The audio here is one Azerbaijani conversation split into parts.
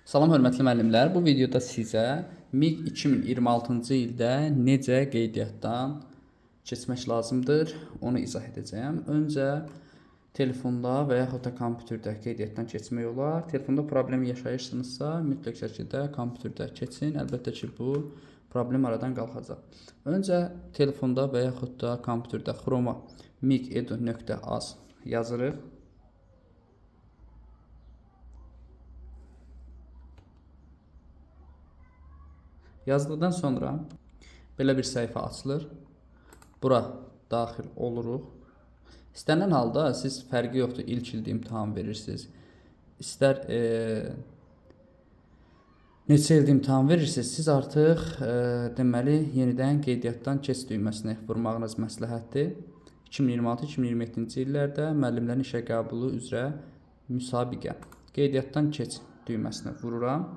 Salam hörmətli müəllimlər. Bu videoda sizə MIG 2026-cı ildə necə qeydiyyatdan keçmək lazımdır, onu izah edəcəyəm. Öncə telefonda və yaxud da kompüterdə qeydiyyatdan keçmək olar. Telefonda problem yaşayırsınızsa, mütləq şəkildə kompüterdə keçin. Əlbəttə ki, bu problem aradan qalxacaq. Öncə telefonda və yaxud da kompüterdə Chrome-a mig.edu.az yazırıq. Yazdıqdan sonra belə bir səhifə açılır. Bura daxil oluruq. İstənilən halda siz fərqi yoxdur, ilk ildə imtahan verirsiniz. İstər neçə ildə imtahan verirsiniz, siz artıq deməli yenidən qeydiyyatdan keç düyməsinə vurmağınız məsləhətdir. 2026-2027-ci illərdə müəllimlərin işə qəbulu üzrə müsabiqə qeydiyyatdan keç düyməsinə vururam.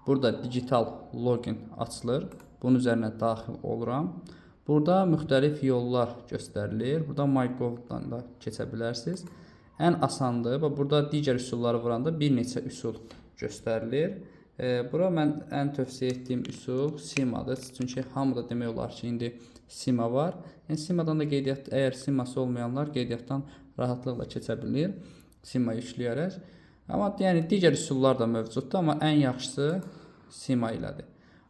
Burada digital login açılır. Bunun üzərinə daxil oluram. Burada müxtəlif yollar göstərilir. Burada MyGov-dan da keçə bilərsiniz. Ən asandır. Burada digər üsulları vuranda bir neçə üsul göstərilir. Bura mən ən tövsiyə etdiyim üsul Simadır. Çünki hamıda demək olar ki, indi Sima var. Yəni Simadan da qeydiyyat, əgər Siması olmayanlar qeydiyyatdan rahatlıqla keçə bilir. Sima yükləyərək. Amma yəni digər üsullar da mövcuddur, amma ən yaxşısı Sima ilədir.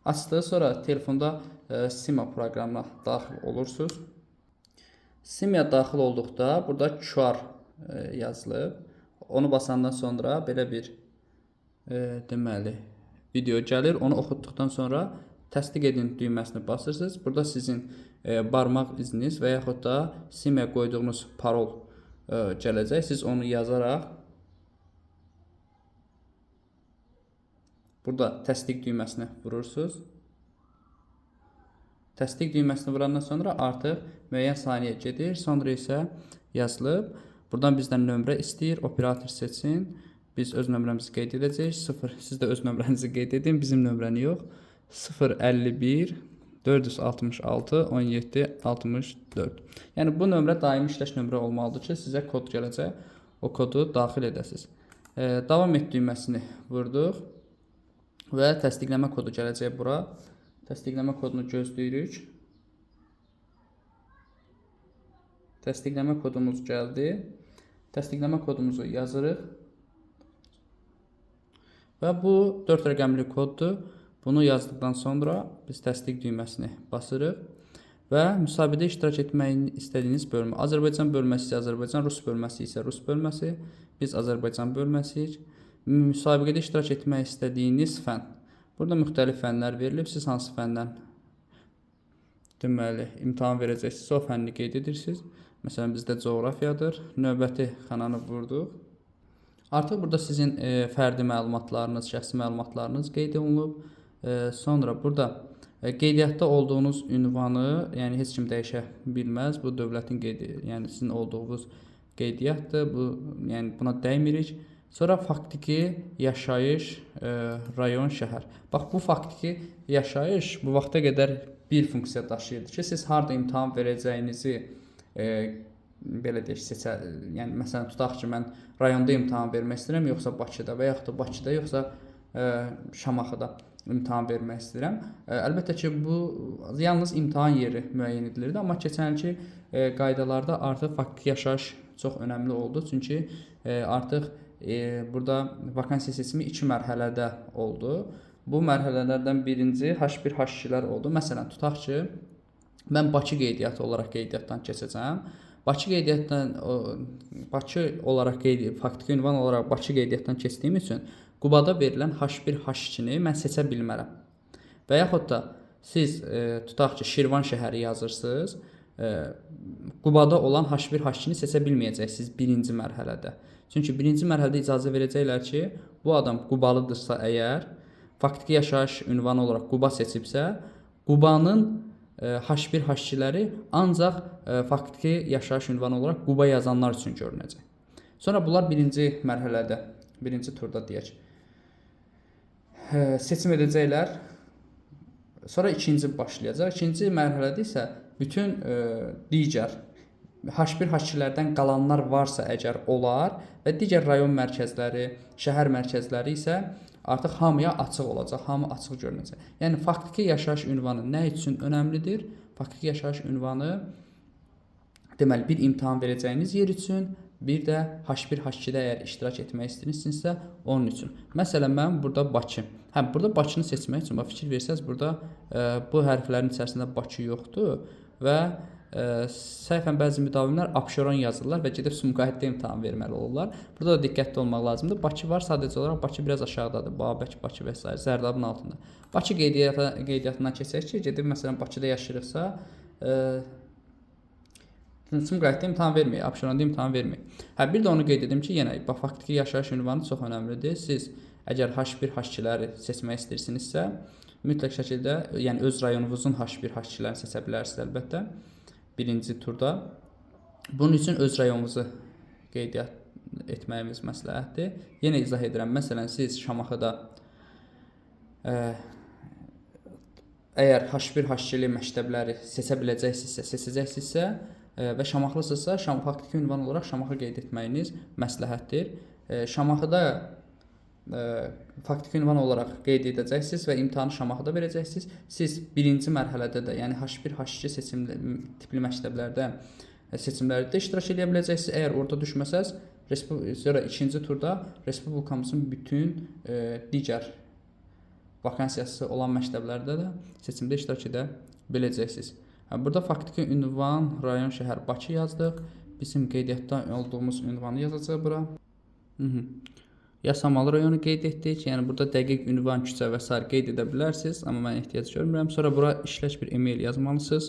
Açdığı sonra telefonda Sima proqramına daxil olursunuz. Simaya daxil olduqda burada QR yazılıb. Onu basandan sonra belə bir deməli video gəlir. Onu oxutduqdan sonra təsdiq edin düyməsini basırsınız. Burada sizin barmaq iziniz və yaxud da Simaya qoyduğunuz parol gələcək. Siz onu yazaraq burada təsdiq düyməsinə vurursunuz. Təsdiq düyməsinə vurandan sonra artıq müəyyən saniyə gedir. Sonra isə yazılıb. Buradan bizdən nömrə istəyir. Operator seçsin. Biz öz nömrəmizi qeyd edəcəyik. 0. Siz də öz nömrənizi qeyd edin. Bizim nömrəni yox. 051 466 17 64. Yəni bu nömrə daimi işləş nömrə olmalıdır ki, sizə kod gələcək. O kodu daxil edəsiniz. Davam et düyməsini vurduq. Və təsdiqləmə kodu gələcək bura. Təsdiqləmə kodunu gözləyirik. Təsdiqləmə kodumuz gəldi. Təsdiqləmə kodumuzu yazırıq. Və bu 4 rəqəmli koddur. Bunu yazdıqdan sonra biz təsdiq düyməsini basırıq. Və müsabiqədə iştirak etməyi istədiyiniz bölmə. Azərbaycan bölməsi isə Azərbaycan, Rus bölməsi isə Rus bölməsi. Biz Azərbaycan bölməsiyik. Müsabiqədə iştirak etmək istədiyiniz fən. Burada müxtəlif fənlər verilib. Siz hansı fəndən deməli imtahan verəcəksiniz, o fənni qeyd edirsiniz. Məsələn, bizdə coğrafiyadır. Növbəti xananı vurduq. Artıq burada sizin fərdi məlumatlarınız, şəxsi məlumatlarınız qeyd olunub. Sonra burada qeydiyyatda olduğunuz ünvanı, yəni heç kim dəyişə bilməz. Bu dövlətin yəni sizin olduğunuz qeydiyyatdır. Bu yəni buna dəymirik. Sonra faktiki yaşayış, rayon, şəhər. Bax, bu faktiki yaşayış bu vaxta qədər bir funksiya daşıyırdı ki, siz harada imtahan verəcəyinizi belə deyək, yəni məsələn, tutaq ki, mən rayonda imtahan vermək istəyirəm, yoxsa Bakıda və yaxud da Bakıda, yoxsa Şamaxıda imtahan vermək istəyirəm. Əlbəttə ki, bu yalnız imtahan yeri müəyyən edilirdi, amma keçən ilki qaydalarda artıq faktiki yaşayış çox önəmli oldu. Çünki artıq burada vakansiya seçimi 2 mərhələdə oldu. Bu mərhələlərdən birinci H1, H2-lər oldu. Məsələn, tutaq ki, mən Bakı qeydiyyatı olaraq qeydiyyatdan keçəcəm. Bakı olaraq faktiki ünvan olaraq Bakı qeydiyyatdan keçdiyim üçün Qubada verilən H1, H2-ni mən seçə bilmərəm. Və yaxud da siz tutaq ki, Şirvan şəhəri yazırsınız. Qubada olan H1, H2-ni seçə bilməyəcəksiniz birinci mərhələdə. Çünki birinci mərhələdə icazə verəcəklər ki, bu adam Qubalıdırsa əgər, faktiki yaşayış ünvanı olaraq Quba seçibsə, Qubanın H1, H2-ləri ancaq faktiki yaşayış ünvanı olaraq Quba yazanlar üçün görünəcək. Sonra bunlar birinci mərhələdə, birinci turda deyək, seçim edəcəklər. Sonra ikinci başlayacaq. İkinci mərhələdə isə bütün digər H1 H2-lərdən qalanlar varsa əgər olar və digər rayon mərkəzləri, şəhər mərkəzləri isə artıq hamıya açıq olacaq, hamı açıq görünəcək. Yəni faktiki yaşayış ünvanı nə üçün önəmlidir? Faktiki yaşayış ünvanı deməli bir imtahan verəcəyiniz yer üçün, bir də H1 H2-də əgər iştirak etmək istəyirsinizsə onun üçün. Məsələn mən burada Bakı. Burada Bakını seçmək üçün fikir versəz burada bu hərflərin içərisində Bakı yoxdur və səhvən bəzi müdavimlər Abşeron yazırlar və gedib Sumqayıtda imtahan verməli olurlar. Burada da diqqətli olmaq lazımdır. Bakı var, sadəcə olaraq Bakı biraz aşağıdadır. Babək, Bakı və s. Zərdabın altında. Bakı qeydiyyatından keçək ki, gedib məsələn Bakıda yaşayırıqsa, Sumqayıtda imtahan verməyək, Abşeronda imtahan verməyək. Bir də onu qeyd edim ki, yenə faktiki yaşayış ünvanı çox önəmlidir. Siz əgər H1 H2-ləri seçmək istəyirsinizsə, mütləq şəkildə, yəni öz rayonunuzun H1 H2-lərini seçə bilərsiniz əlbəttə. Birinci turda. Bunun üçün öz rayonunuzu qeydiyyat etməyimiz məsləhətdir. Yenə izah edirəm. Məsələn, siz Şamaxıda əgər H1 H2-li məktəbləri seçə biləcəksinizsə, seçəcəksinizsə və Şamaxlısınızsa, faktiki ünvan olaraq Şamaxı qeyd etməyiniz məsləhətdir. Şamaxıda faktiki ünvan olaraq qeyd edəcəksiniz və imtahanı Şamaxıda verəcəksiniz. Siz birinci mərhələdə də, yəni H1 H2 tipli məktəblərdə seçimlərdə iştirak edə biləcəksiniz. Əgər orada düşməsəz, sonra ikinci turda Respublikamızın bütün digər vakansiyası olan məktəblərdə də seçimdə iştirak edə biləcəksiniz. Burada faktiki ünvan, rayon, şəhər Bakı yazdıq. Bizim qeydiyyatda olduğumuz ünvanı yazacaq bura. Yasamalı rayonu qeyd etdik. Yəni burada dəqiq ünvan, küçə və s. qeyd edə bilərsiniz, amma mən ehtiyac görmürəm. Sonra bura işləş bir e-mail yazmalısınız.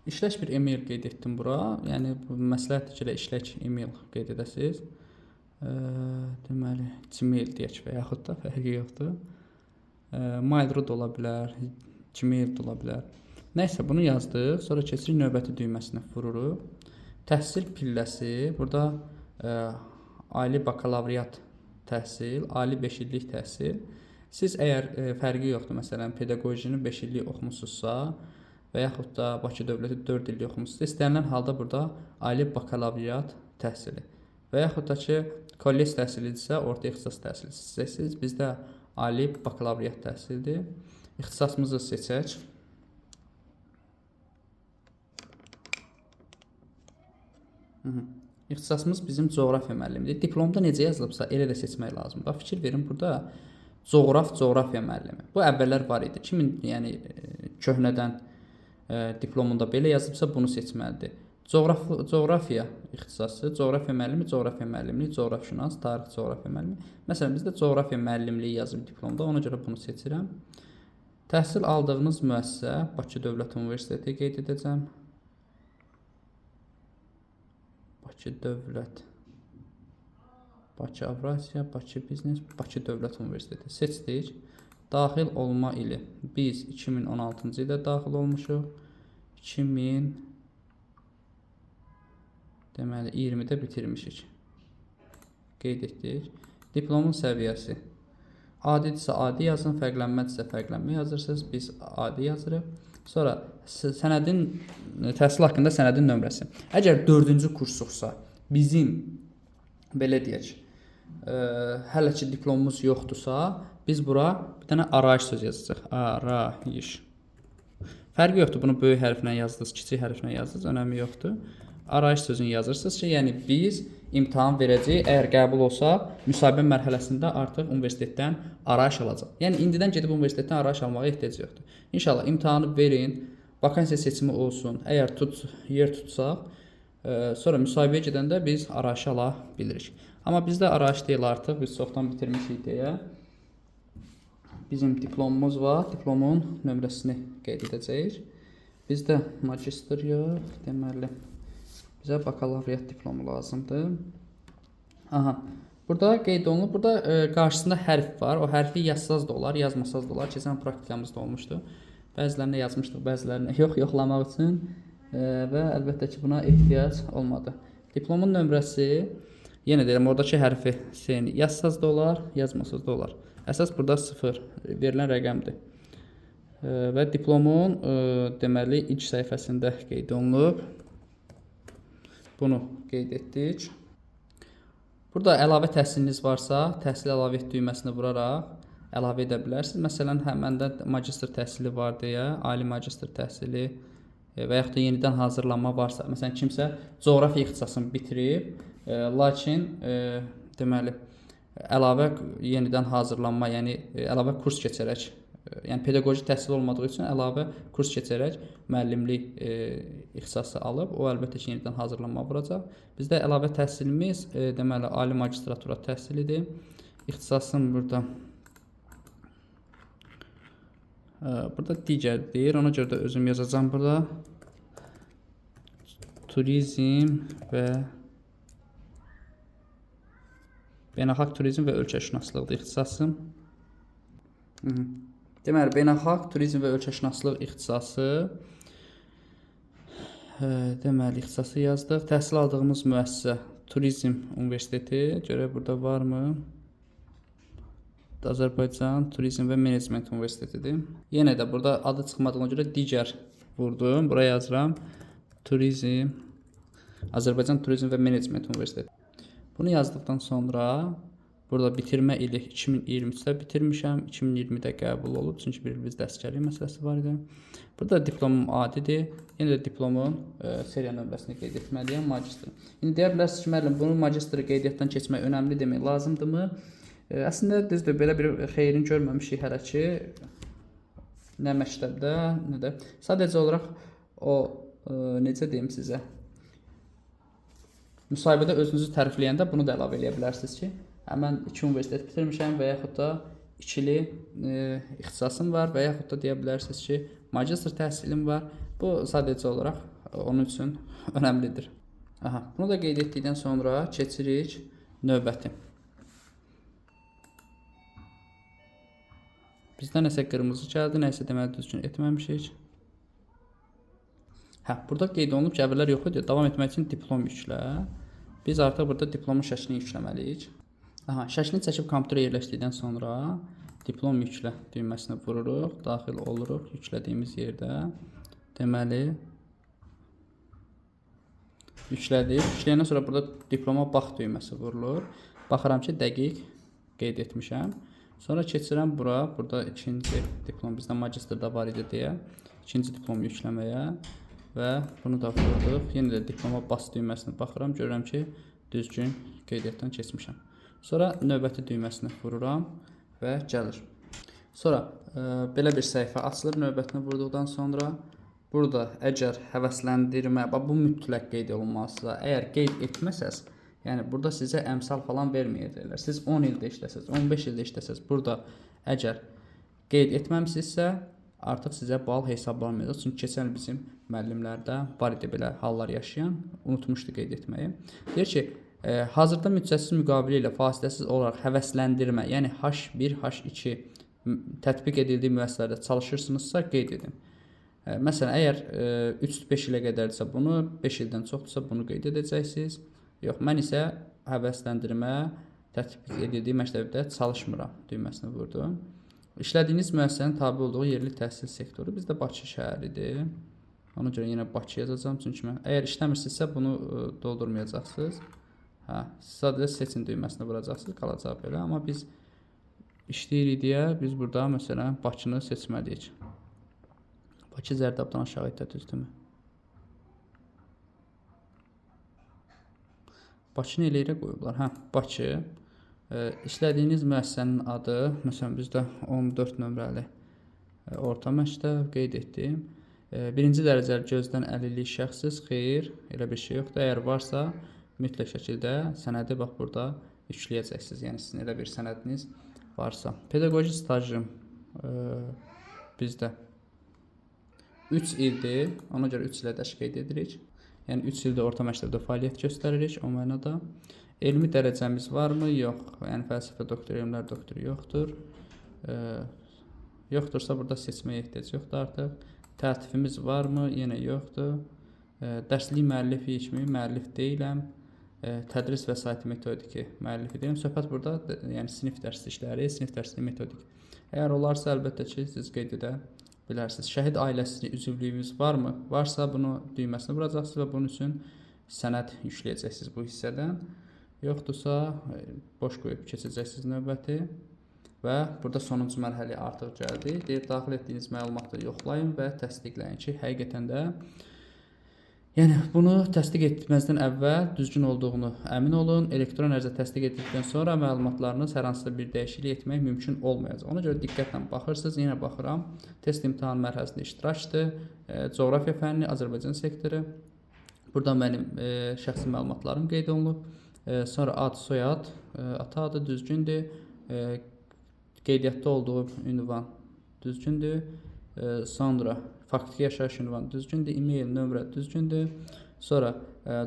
İşləş bir e-mail qeyd etdim bura. Yəni bu məsləhətdir ki, işləş e-mail qeyd edəsiniz. Deməli, Gmail deyək və yaxud da fərqi yoxdur. Mail.ru da ola bilər, Gmail də ola bilər. Nəysə, bunu yazdıq. Sonra keçirik növbəti düyməsinə vururuq. Təhsil pilləsi. Burada ali bakalavriat təhsil, ali 5 illik təhsil. Siz əgər fərqi yoxdur, məsələn, pedaqojini 5 illik oxumusunuzsa və yaxud da Bakı dövləti 4 illik oxumusunuzsa, istənilən halda burada ali bakalavriat təhsili və yaxud da ki, kollec təhsilidirsə, orta ixtisas təhsili seçəcəksiniz. Bizdə ali bakalavriat təhsildir. İxtisasımızı seçək. İxtisasımız bizim coğrafiya müəllimidir. Diplomda necə yazılıbsa elə də seçmək lazımdır. Bax, fikir verin, burada coğrafiya müəllimi. Bu əvvəllər var idi. Kimin yəni köhnədən diplomunda belə yazılıbsa bunu seçməlidir. Coğrafiya ixtisası, coğrafiya müəllimliyi, coğrafşünas, tarix coğrafiya müəllimi. Məsələn, bizdə coğrafiya müəllimliyi yazıb diplomda, ona görə bunu seçirəm. Təhsil aldığınız müəssisə Bakı Dövlət Universiteti qeyd edəcəm. Bakı Dövlət, Bakı Avrasiya, Bakı Biznes, Bakı Dövlət Universiteti seçdik. Daxil olma ili. Biz 2016-cı ildə daxil olmuşuq. 2020-də bitirmişik. Qeyd etdik. Diplomun səviyyəsi. Adidirsə adi yazın, fərqlənmədirsə fərqlənmə yazırsınız. Biz adi yazırıq. Sonra sənədin, təhsil haqqında sənədin nömrəsi. Əgər 4-cü kursuqsa, bizim, belə deyək, hələ ki diplomumuz yoxdursa, biz bura bir dənə arayış söz yazacaq. Arayış. Fərqi yoxdur, bunu böyük hərflə yazdınız, kiçik hərflə yazdınız, önəmi yoxdur. Arayış sözünü yazırsınız ki, yəni biz imtahan verəcəyik, əgər qəbul olsaq, müsahibə mərhələsində artıq universitetdən arayış alacaq. Yəni indidən gedib universitetdən arayış almağa ehtiyac yoxdur. İnşallah imtahanı verin, vakansiya seçimi olsun. Əgər yer tutsaq, sonra müsahibəyə gedəndə biz arayış ala bilirik. Amma bizdə arayış deyil artıq, biz çoxdan bitirmişik deyə. Bizim diplomumuz var, diplomun nömrəsini qeyd edəcəyik. Bizdə magistr yox, deməli, bizə bakalavriat diplomu lazımdır. Burada qeyd olunub, burada qarşısında hərf var. O hərfi yazsaz da olar, yazmasaz da olar. Keçən praktikamızda olmuşdu. Bəzilərinə yazmışdıq, bəzilərinə yoxlamaq üçün və əlbəttə ki, buna ehtiyac olmadı. Diplomun nömrəsi, yenə deyirəm, oradakı hərfi yazsaz da olar, yazmasaz da olar. Əsas burada 0 verilən rəqəmdir. Və diplomun deməli ilk səhifəsində qeyd olunub. Bunu qeyd etdik. Burada əlavə təhsiliniz varsa, təhsil əlavə et düyməsini vuraraq əlavə edə bilərsiniz. Məsələn, məndə magistr təhsili var deyə, ali magistr təhsili və yaxud da yenidən hazırlanma varsa, məsələn, kimsə coğrafiya ixtisasını bitirib, lakin deməli əlavə yenidən hazırlanma, yəni əlavə kurs keçərək, yəni pedaqoji təhsil olmadığı üçün əlavə kurs keçərək müəllimlik ixtisası alıb, o əlbəttə ki, yenidən hazırlanma vuracaq. Bizdə əlavə təhsilimiz deməli ali magistratura təhsilidir. İxtisasım burada digər deyir, ona görə də özüm yazacağım burada. Turizm və beynəlxalq turizm və ölkəşünaslıq ixtisasım. Deməli, beynəlxalq turizm və ölkəşünaslıq ixtisası, deməli, ixtisası yazdıq. Təhsil aldığımız müəssisə Turizm Universiteti, görək burada varmı? Azərbaycan Turizm və Menecment Universitetidir. Yenə də burada adı çıxmadığına görə digər vurdum. Buraya yazıram. Turizm, Azərbaycan Turizm və Menecment Universiteti. Bunu yazdıqdan sonra burada bitirmə ili 2023-də bitirmişəm, 2020-də qəbul olub, çünki bir il bizdə əsgərlik məsələsi var idi. Burada diplomum adidir, yenə də diplomun seriya nömrəsini qeyd etməliyəm, magistr. İndi deyə bilərsiniz ki, müəllim, bunu magistri qeydiyyatdan keçmək önəmli demək lazımdırmı? Əslində, düzdür, belə bir xeyrini görməmişik hələ ki, nə məktəbdə, nə də. Sadəcə olaraq o, necə deyim sizə, müsahibədə özünüzü tərifləyəndə bunu da əlavə edə bilərsiniz ki, mən 2 universitet bitirmişəm və yaxud da ikili ixtisasım var və yaxud da deyə bilərsiniz ki, magistr təhsilim var. Bu sadəcə olaraq onun üçün önəmlidir. Bunu da qeyd etdikdən sonra keçirik növbəti. Bizdə nəsə qırmızı gəldi, nəsə deməli düzgün etməmişik. Burada qeyd olunub ki, əvvəllər yox idi. Davam etmək üçün diplom yüklə. Biz artıq burada diplomun şəklini yükləməliyik. Şəklini çəkib kompüterə yerləşdikdən sonra diplom yüklə düyməsini vururuq, daxil oluruq yüklədiyimiz yerdə. Deməli, yüklədik. Yükləyəndən sonra burada diploma bax düyməsi vurulur. Baxıram ki, dəqiq qeyd etmişəm. Sonra keçirəm bura. Burada ikinci diplom bizdə magistrda var idi deyə. İkinci diplomu yükləməyə. Və bunu da vurduq. Yenə də diploma bas düyməsinə baxıram. Görürəm ki, düzgün qeydiyyatdan keçmişəm. Sonra növbəti düyməsinə vururam və gəlir. Sonra belə bir səhifə açılır növbətini vurduqdan sonra. Burada əgər həvəsləndirmə, bu mütləq qeyd olunmalıdırsa, əgər qeyd etməsəz, yəni burada sizə əmsal falan verməyəcəklər. Siz 10 ildə işləsəz, 15 ildə işləsəz, burada əgər qeyd etməmsinizsə, artıq sizə bal hesablanmayacaq. Çünki keçən il bizim müəllimlərdə var idi belə hallar yaşayan, unutmuşdu qeyd etməyi. Deyir ki, hazırda müddətsiz müqavilə ilə fasiləsiz olaraq həvəsləndirmə, yəni H1, H2 tətbiq edildiyi müəssisələrdə çalışırsınızsa qeyd edin. Məsələn, əgər 3-5 ilə qədərdirsə bunu, 5 ildən çoxdursa bunu qeyd edəcəksiniz. Yox, mən isə həvəsləndirmə tətbiq edildiyi məktəbdə çalışmıram düyməsini vurdum. İşlədiyiniz müəssisənin tabe olduğu yerli təhsil sektoru bizdə Bakı şəhəridir. Ona görə yenə Bakı yazacağım. Çünki mən əgər işləmirsinizsə bunu doldurmayacaqsınız. Sadəcə seçin düyməsini vuracaqsınız, qalacaq belə. Amma biz işləyirik deyə biz burada məsələn Bakını seçməliyik. Bakı Zərdabdan aşağı etdə düzdürmü? Bakını elə yerə qoyublar. Bakı. İşlədiyiniz müəssisənin adı, məsələn bizdə 14 nömrəli orta məktəb qeyd etdim. Birinci dərəcəli gözdən əlillik şəxssiz, xeyr, elə bir şey yoxdur. Əgər varsa, mütləq şəkildə sənədi bax burada yükləyəcəksiniz. Yəni sizin elə bir sənədiniz varsa. Pedaqoji stajım bizdə 3 ildir, ona görə 3 ilə dəş qeyd edirik. Yəni 3 ildə orta məktəbdə fəaliyyət göstəririk, o mənada. Elmi dərəcəmiz varmı? Yox. Yəni fəlsəfə doktoru, elmlər doktoru yoxdur. Yoxdursa burada seçməyə ehtiyac yoxdur artıq. Təltifimiz varmı? Yenə yoxdur. Dərslik müəllifiyik mi? Müəllif deyiləm. Tədris vəsaiti metodiki müəllifi deyiləm. Söhbət burada yəni sinif dərslikləri, sinif dərsliyi metodik. Əgər olarsa əlbəttə ki, siz qeyd edə bilərsiniz. Şəhid ailəsi üzvlüyümüz varmı? Varsa bunu düyməsini vuracaqsınız və bunun üçün sənəd yükləyəcəksiniz bu hissədən. Yoxdursa boş qoyub keçəcəksiniz növbəti. Və burada sonuncu mərhələ artıq gəldi. Deyir, daxil etdiyiniz məlumatları yoxlayın və təsdiqləyin ki, həqiqətən də bunu təsdiq etməzdən əvvəl düzgün olduğunu əmin olun. Elektron ərizə təsdiq etdikdən sonra məlumatlarınız hər hansısa bir dəyişiklik etmək mümkün olmayacaq. Ona görə diqqətlə baxırsınız. Yenə baxıram. Test imtahan mərhələsində iştirakdır. Coğrafiya fənni, Azərbaycan sektoru. Burada mənim şəxsi məlumatlarım qeyd olunub. Sonra ad, soyad, ata adı düzgündür. Qeydiyyatda olduğu ünvan düzgündür. Sonra faktiki yaşayış ünvanı düzgündür. E-mail nömrə düzgündür. Sonra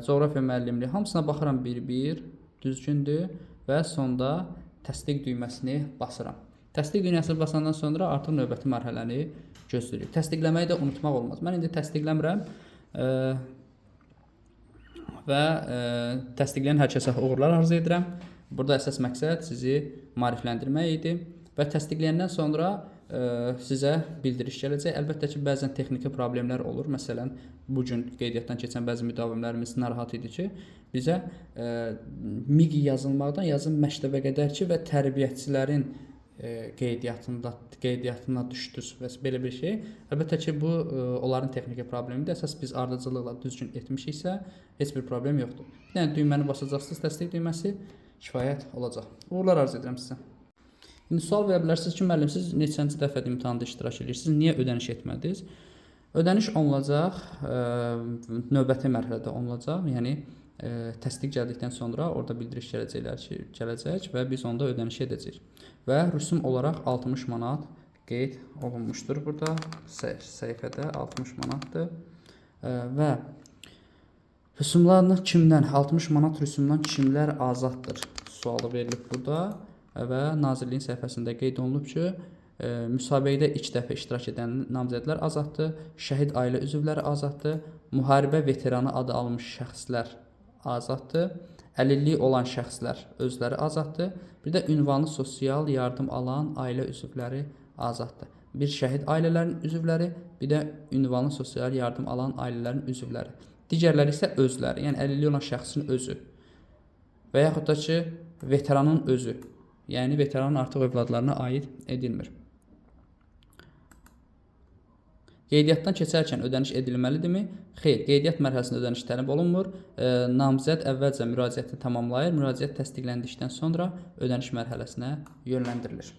coğrafiya müəllimliyi hamısına baxıram bir-bir düzgündür və sonda təsdiq düyməsini basıram. Təsdiq düyməsini basandan sonra artıq növbəti mərhələni gözləyirik. Təsdiqləməyi də unutmaq olmaz. Mən indi təsdiqləmirəm və təsdiqləyən hər kəsə uğurlar arzu edirəm. Burada əsas məqsəd sizi maarifləndirmək idi və təsdiqləyəndən sonra sizə bildiriş gələcək. Əlbəttə ki, bəzən texniki problemlər olur. Məsələn, bugün qeydiyyatdan keçən bəzi müdavimlərimiz narahat idi ki, bizə MİQ yazılmaqdan yazın məktəbə qədər ki və tərbiyəçilərin qeydiyyatına düşdür və belə bir şey. Əlbəttə ki, bu onların texniki problemidir. Əsas biz ardıcıllıqla düzgün etmişiksə, heç bir problem yoxdur. Yəni düyməni basacaqsınız, təsdiq düyməsi kifayət olacaq. Uğurlar arzu edirəm sizə. İndi sual verə bilərsiniz ki, müəllim, siz neçənci dəfədə imtahanda iştirak edirsiniz, niyə ödəniş etmədiniz? Ödəniş olunacaq, növbəti mərhələdə olunacaq, yəni təsdiq gəldikdən sonra orada bildiriş gələcək və biz onda ödəniş edəcəyik. Və rüsum olaraq 60 manat qeyd olunmuşdur burada, səhifədə 60 manatdır və rüsumlarını kimdən, 60 manat rüsumdan kimlər azaddır sualı verilib burada. Və Nazirliyin səhifəsində qeyd olunub ki, müsabiqədə ilk dəfə iştirak edən namizədlər azaddır, şəhid ailə üzvləri azaddır, müharibə veteranı adı almış şəxslər azaddır, əlilliyi olan şəxslər özləri azaddır, bir də ünvanlı sosial yardım alan ailə üzvləri azaddır. Bir şəhid ailələrin üzvləri, bir də ünvanlı sosial yardım alan ailələrin üzvləri. Digərləri isə özləri, yəni əlilliyi olan şəxsin özü və yaxud da ki, veteranın özü. Yəni, veteranın artıq övladlarına aid edilmir. Qeydiyyatdan keçərkən ödəniş edilməlidirmi? Xeyr, qeydiyyat mərhələsində ödəniş tələb olunmur. Namizəd əvvəlcə müraciətini tamamlayır. Müraciət təsdiqləndikdən sonra ödəniş mərhələsinə yönləndirilir.